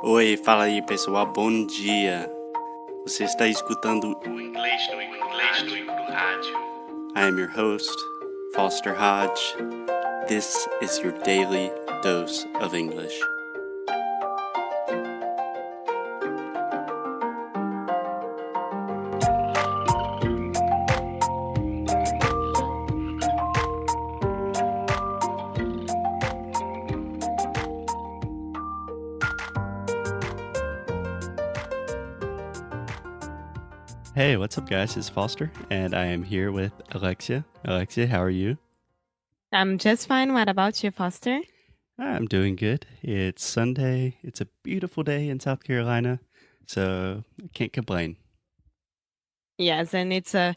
Oi, fala aí pessoal, bom dia. Você está escutando o Inglês no Rádio. I am your host, Foster Hodge. This is your daily dose of English. Hey, what's up guys? It's Foster and I am here with Alexia. Alexia, how are you? I'm just fine. What about you, Foster? I'm doing good. It's Sunday. It's a beautiful day in South Carolina, so I can't complain. Yes, and it's a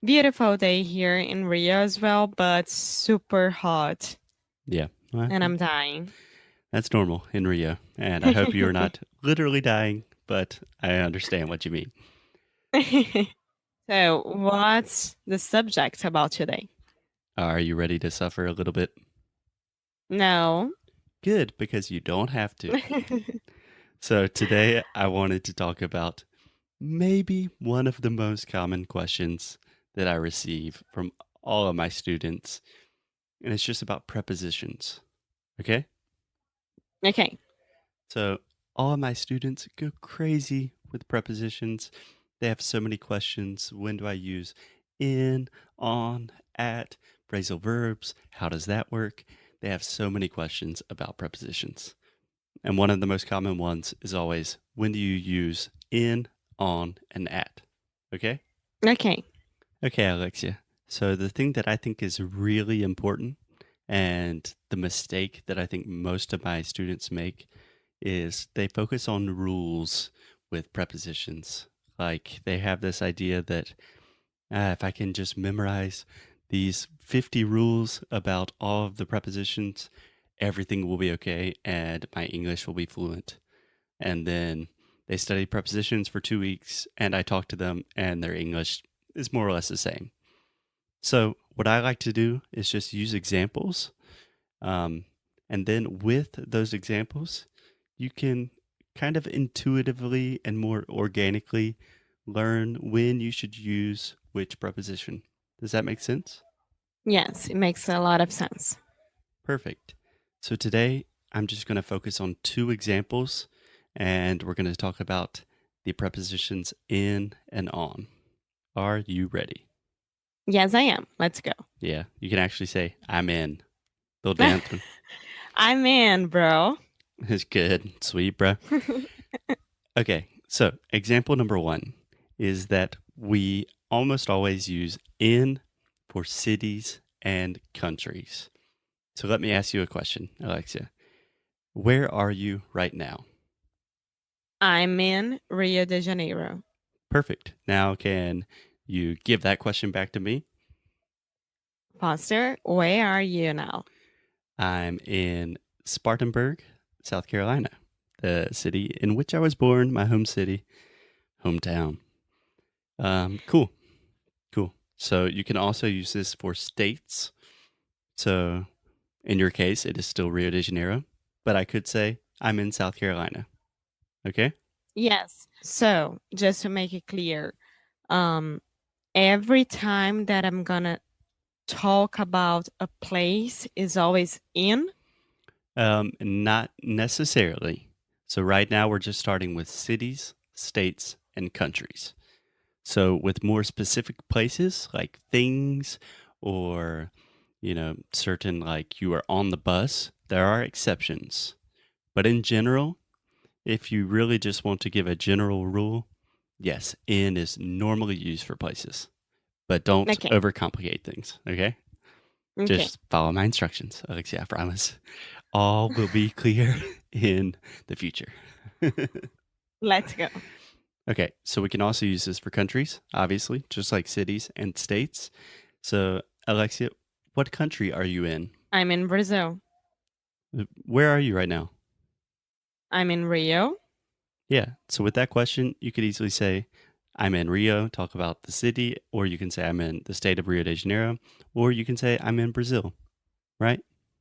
beautiful day here in Rio as well, but super hot, Yeah, well, and I'm dying. that's normal in Rio, and I hope you're not literally dying, but I understand what you mean. So, what's the subject about today? Are you ready to suffer a little bit? No. Good, because you don't have to. So today I wanted to talk about maybe one of the most common questions that I receive from all of my students, and it's just about prepositions. Okay? Okay. So all of my students go crazy with prepositions. They have so many questions. When do I use in, on, at, phrasal verbs? How does that work? They have so many questions about prepositions. And one of the most common ones is always, when do you use in, on, and at? Okay? Okay. Okay, Alexia. So the thing that I think is really important and the mistake that I think most of my students make is they focus on rules with prepositions. Like they have this idea that if I can just memorize these 50 rules about all of the prepositions, everything will be okay and my English will be fluent. And then they study prepositions for 2 weeks and I talk to them and their English is more or less the same. So, what I like to do is just use examples. And then with those examples, you can kind of intuitively and more organically learn when you should use which preposition. Does that make sense? Yes, it makes a lot of sense. Perfect. So today I'm just going to focus on two examples and we're going to talk about the prepositions in and on. Are you ready? Yes, I am. Let's go. Yeah, you can actually say, I'm in. Little dance. I'm in, bro. It's good. Sweet, bro. Okay, so example number one is that we almost always use in for cities and countries. So let me ask you a question, Alexia. Where are you right now? I'm in Rio de Janeiro. Perfect. Now, can you give that question back to me? Foster, where are you now? I'm in Spartanburg, South Carolina, the city in which I was born, my home city, hometown. Cool. So you can also use this for states. So in your case, it is still Rio de Janeiro, but I could say I'm in South Carolina. Okay? Yes. So, just to make it clear, every time that I'm gonna talk about a place is always in? Not necessarily. So right now we're just starting with cities, states, and countries. So with more specific places like things or certain like you are on the bus, there are exceptions. But in general, if you really just want to give a general rule, yes, in is normally used for places. But don't Okay. overcomplicate things, okay? Okay. Just follow my instructions, Alexia, I promise. All will be clear in the future. Let's go. Okay, so we can also use this for countries, obviously, just like cities and states. So, Alexia, what country are you in? I'm in Brazil. Where are you right now? I'm in Rio. Yeah, so with that question, you could easily say, I'm in Rio, talk about the city, or you can say, I'm in the state of Rio de Janeiro, or you can say, I'm in Brazil, right?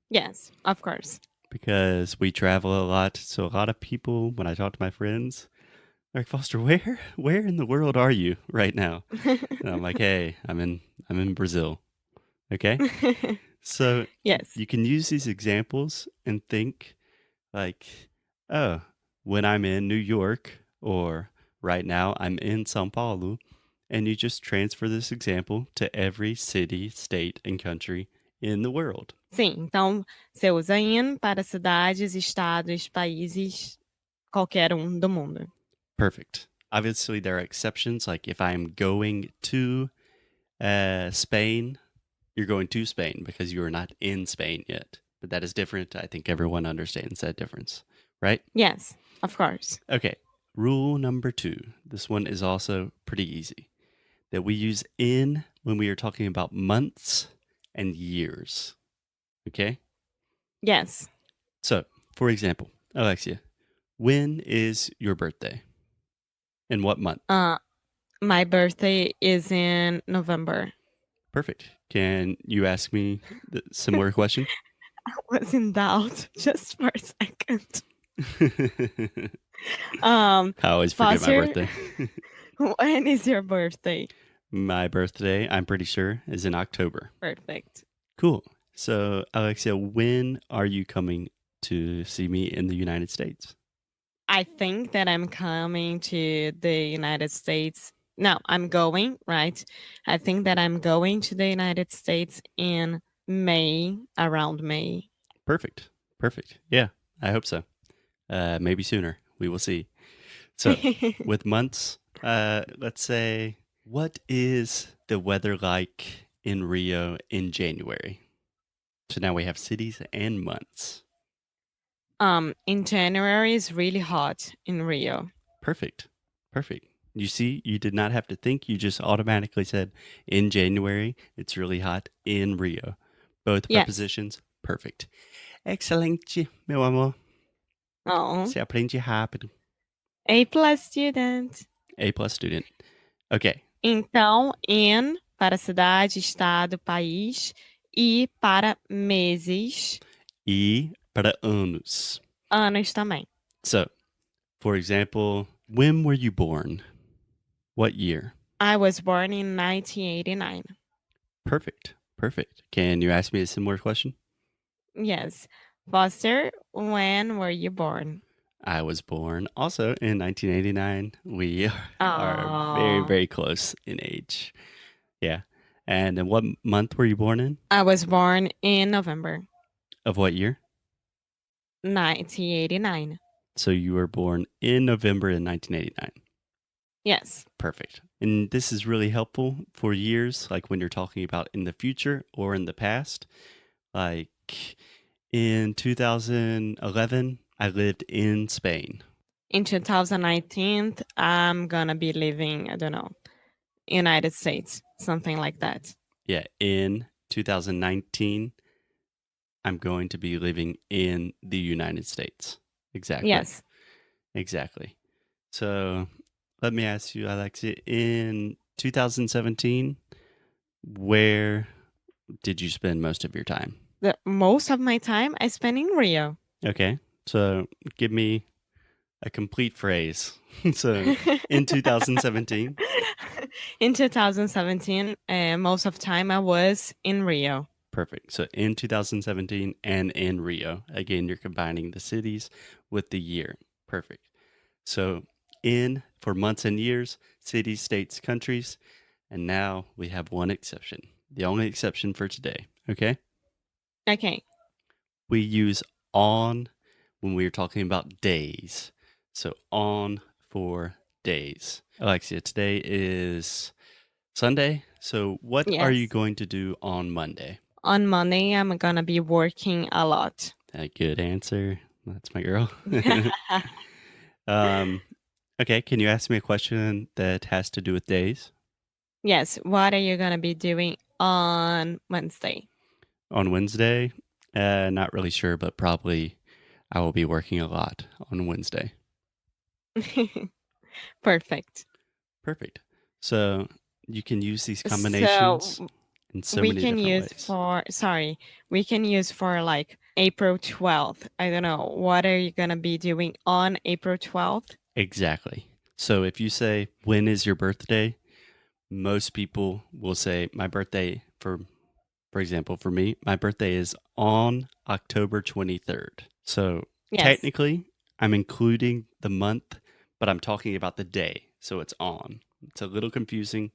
Yes, of course. because we travel a lot. So a lot of people, when I talk to my friends, they're like, Foster, where in the world are you right now? And I'm like, hey, I'm in Brazil. Okay. So Yes. you can use these examples and think like, oh, when I'm in New York or right now I'm in São Paulo, and you just transfer this example to every city, state, and country in the world. Sim, então você usa in para cidades, estados, países, qualquer um do mundo. Perfect. Obviously, there are exceptions. Like if I'm going to Spain, you're going to Spain because you are not in Spain yet. But that is different. I think everyone understands that difference, right? Yes, of course. Okay. Rule number 2. This one is also pretty easy. That we use in when we are talking about months and years. Okay? Yes. So, for example, Alexia, when is your birthday? In what month? My birthday is in November. Perfect. Can you ask me the similar question? I was in doubt just for a second. I always forget my Foster, birthday. when is your birthday? My birthday, I'm pretty sure, is in October. Perfect. Cool. So, Alexia, when are you coming to see me in the United States? I think that I'm coming to the United States. No, I'm going, right? I think that I'm going to the United States in May, around May. Perfect. Perfect. Yeah, I hope so. Maybe sooner. We will see. So, with months, let's say, what is the weather like in Rio in January? So now we have cities and months. In January is really hot in Rio. Perfect. Perfect. You see, you did not have to think. You just automatically said, in January, it's really hot in Rio. Both Yes. prepositions, perfect. Excelente, meu amor. Oh, Você aprende rápido. A+ student. A+ student. Okay. Então, in para cidade, estado, país e para meses, E para anos. anos também. So, for example, when were you born? What year? I was born in 1989. Perfect. Perfect. Can you ask me a similar question? Yes. Foster, when were you born? I was born also in 1989. We are very, Oh, very close in age. Yeah. And in what month were you born in? I was born in November Of what year? 1989. So you were born in November in 1989. Yes. Perfect. And this is really helpful for years, like when you're talking about in the future or in the past. Like in 2011, I lived in Spain. In 2019, I'm gonna be living, I don't know, United States, something like that. Yeah, in 2019, I'm going to be living in the United States. Exactly. Yes. Exactly. So let me ask you, Alexia, in 2017, where did you spend most of your time? The most of my time I spend in Rio. Okay. So give me a complete phrase. So in 2017. In 2017, most of time I was in Rio. Perfect. So in 2017 and in Rio. Again, you're combining the cities with the year. Perfect. So in for months and years, cities, states, countries. And now we have one exception. The only exception for today. Okay. Okay. We use on when we are talking about days. So on for days. Alexia, today is Sunday. So what are you Yes. going to do on Monday? On Monday, I'm gonna be working a lot. A good answer. That's my girl. Okay, can you ask me a question that has to do with days? Yes. What are you gonna be doing on Wednesday? On Wednesday? Not really sure, but probably I will be working a lot on Wednesday. Perfect. Perfect. So you can use these combinations So in so we many can different use ways. for, sorry, we can use for like April 12th. I don't know. What are you going to be doing on April 12th? Exactly. So if you say, when is your birthday? Most people will say, my birthday, for example, for me, my birthday is on October 23rd. So Yes. technically, I'm including the month, but I'm talking about the day. So it's on. It's a little confusing,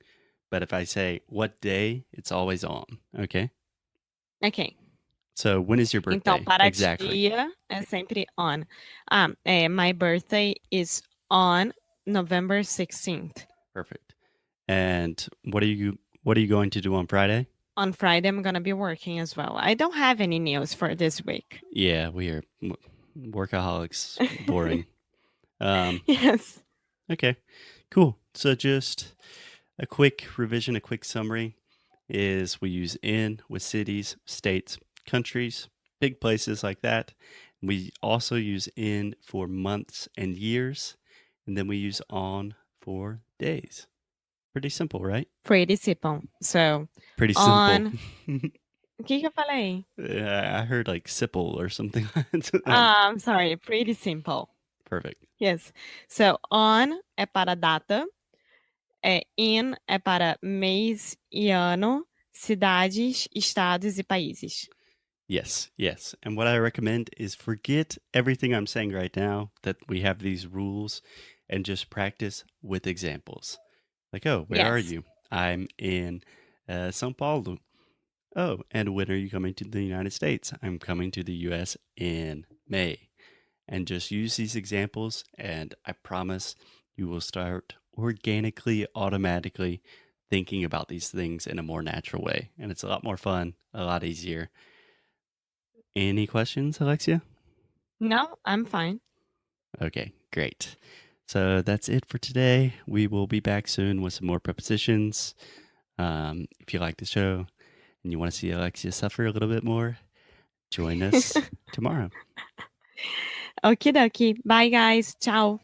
but if I say what day, it's always on. Okay. Ok. So when is your Então, birthday? para Exactly. dia é sempre on. My birthday is on November 16th. Perfect. And what are you going to do on Friday? On Friday, I'm going to be working as well. I don't have any news for this week. Yeah, we are workaholics. Boring. Um, Yes. okay, cool. So just a quick revision, a quick summary is we use in with cities, states, countries, big places like that. We also use in for months and years, and then we use on for days. Pretty simple, right? Pretty simple. So, Pretty simple. on. O que eu falei? I heard like sipple or something. I'm sorry. Pretty simple. Perfect. Yes. So, on é para data. In é para mês e ano, cidades, estados e países. Yes, yes. And what I recommend is forget everything I'm saying right now, that we have these rules, and just practice with examples. Like, oh, where are Yes. you? I'm in São Paulo. Oh, and when are you coming to the United States? I'm coming to the US in May. And just use these examples, and I promise you will start organically, automatically thinking about these things in a more natural way. And it's a lot more fun, a lot easier. Any questions, Alexia? No, I'm fine. Okay, great. So that's it for today. We will be back soon with some more prepositions. If you like the show and you want to see Alexia suffer a little bit more, join us tomorrow. Okie dokie. Bye, guys. Ciao.